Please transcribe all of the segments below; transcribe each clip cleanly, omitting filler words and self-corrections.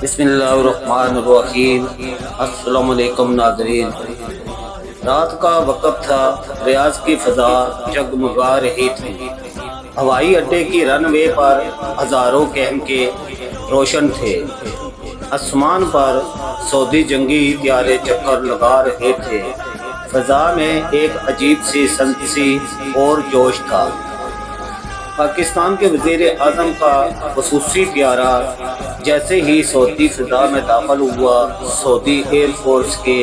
بسم اللہ الرحمن الرحیم۔ السلام علیکم ناظرین۔ رات کا وقت تھا، ریاض کی فضا جگمگا رہی تھی۔ ہوائی اڈے کی رن وے پر ہزاروں کہم کے روشن تھے۔ آسمان پر سعودی جنگی طیارے چکر لگا رہے تھے۔ فضا میں ایک عجیب سی سنسی اور جوش تھا۔ پاکستان کے وزیر اعظم کا خصوصی طیارہ جیسے ہی سعودی فضا میں داخل ہوا، سعودی ایئر فورس کے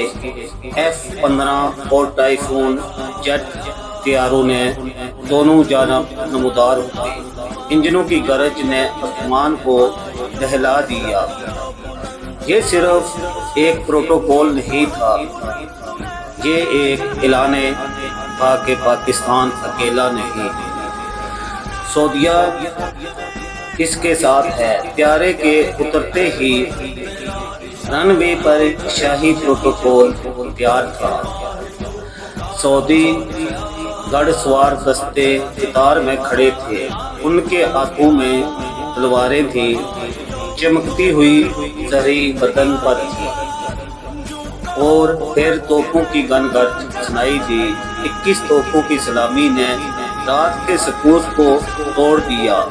F-15 اور ٹائفون جیٹ طیاروں نے دونوں جانب نمودار ہوئے۔ انجنوں کی گرج نے آسمان کو دہلا دیا۔ یہ صرف ایک پروٹوکول نہیں تھا، یہ ایک اعلان تھا کہ پاکستان اکیلا نہیں، سعودیہ اس کے ساتھ ہے۔ طیارے کے اترتے ہی رن وے پر شاہی پروٹوکول تیار تھا۔ سعودی گھڑ سوار دستے قطار میں کھڑے تھے، ان کے ہاتھوں میں تلواریں تھیں، چمکتی ہوئی زرعی بدن پر تھی، اور پھر توپوں کی گن گرج سنائی دی۔ 21 توپوں کی سلامی نے رات کے سکوت کو توڑ دیا۔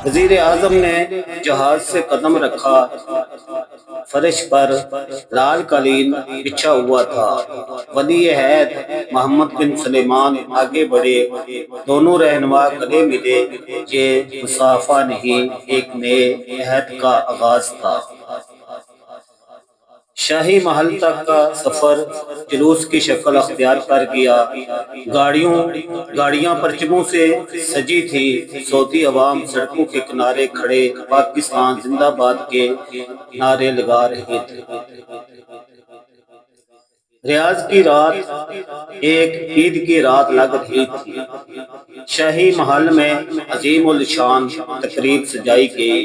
وزیر اعظم نے جہاز سے قدم رکھا، فرش پر لال قالین بچھا ہوا تھا۔ ولی عہد محمد بن سلمان آگے بڑھے، دونوں رہنما گلے ملے۔ یہ مصافحہ نہیں، ایک نئے عہد کا آغاز تھا۔ شاہی محل تک کا سفر جلوس کی شکل اختیار کر گیا۔ گاڑیاں پرچموں سے سجی تھی، سعودی عوام سڑکوں کے کنارے کھڑے پاکستان زندہ باد کے نعرے لگا رہے تھے۔ ریاض کی رات ایک عید کی رات لگ رہی تھی۔ شاہی محل میں عظیم الشان تقریب سجائی گئی،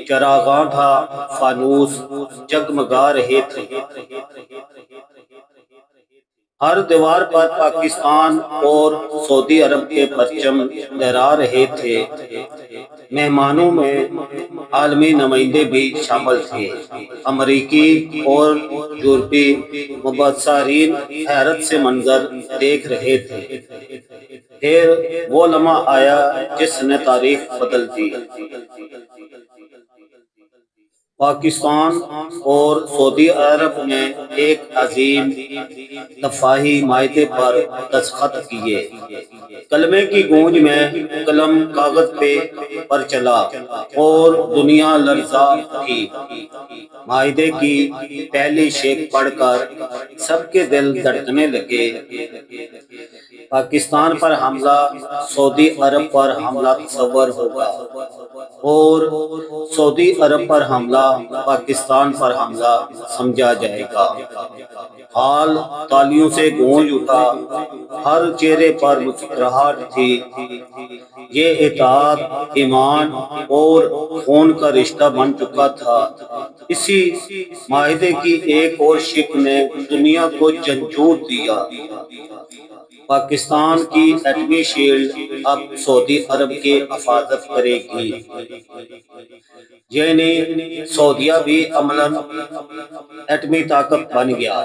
چراغاں تھا، فانوس جگمگا رہے تھے، ہر دیوار پر پاکستان اور سعودی عرب کے پرچم لہرا رہے تھے۔ مہمانوں میں عالمی نمائندے بھی شامل تھے، امریکی اور یورپی مبصرین حیرت سے منظر دیکھ رہے تھے۔ پھر وہ لمحہ آیا جس نے تاریخ بدل دی۔ پاکستان اور سعودی عرب نے ایک عظیم دفاعی معاہدے پر دستخط کیے۔ کلمے کی گونج میں قلم کاغذ پر چلا اور دنیا لرزا تھی۔ معاہدے کی پہلی شیخ پڑھ کر سب کے دل دھڑکنے لگے۔ پاکستان پر حملہ سعودی عرب پر حملہ تصور ہوگا، اور سعودی عرب پر حملہ پاکستان پر حملہ سمجھا جائے گا۔ حال تالیوں سے گونج اٹھا، ہر چہرے پر مسکراہٹ تھی۔ یہ اتحاد ایمان اور خون کا رشتہ بن چکا تھا۔ اسی معاہدے کی ایک اور شق نے دنیا کو جھنجھوڑ دیا۔ پاکستان کی ایٹمی شیلڈ اب سعودی عرب کی حفاظت کرے گی، یعنی سعودیہ بھی عملاً ایٹمی طاقت بن گیا۔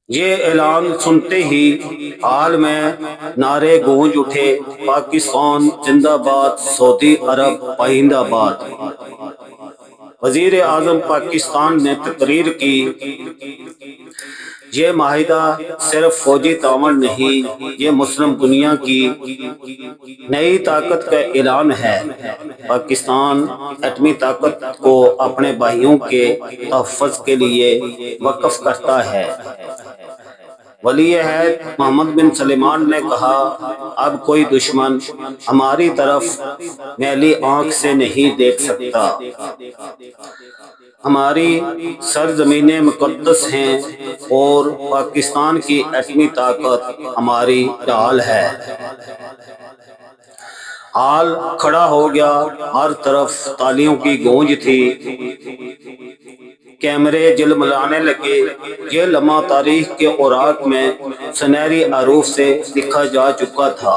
یہ اعلان سنتے ہی حال میں نعرے گونج اٹھے، پاکستان زندہ باد، سعودی عرب پائندہ باد۔ وزیر اعظم پاکستان نے تقریر کی، یہ معاہدہ صرف فوجی تعاون نہیں، یہ مسلم دنیا کی نئی طاقت کا اعلان ہے۔ پاکستان ایٹمی طاقت کو اپنے بھائیوں کے تحفظ کے لیے وقف کرتا ہے۔ ولی عہد محمد بن سلمان نے کہا، اب کوئی دشمن ہماری طرف میلی آنکھ سے نہیں دیکھ سکتا۔ ہماری سرزمینیں مقدس ہیں اور پاکستان کی ایٹمی طاقت ہماری ڈھال ہے۔ حال کھڑا ہو گیا، ہر طرف تالیوں کی گونج تھی، کیمرے جھلملانے لگے۔ یہ لمحہ تاریخ کے اوراق میں سنہری حروف سے لکھا جا چکا تھا۔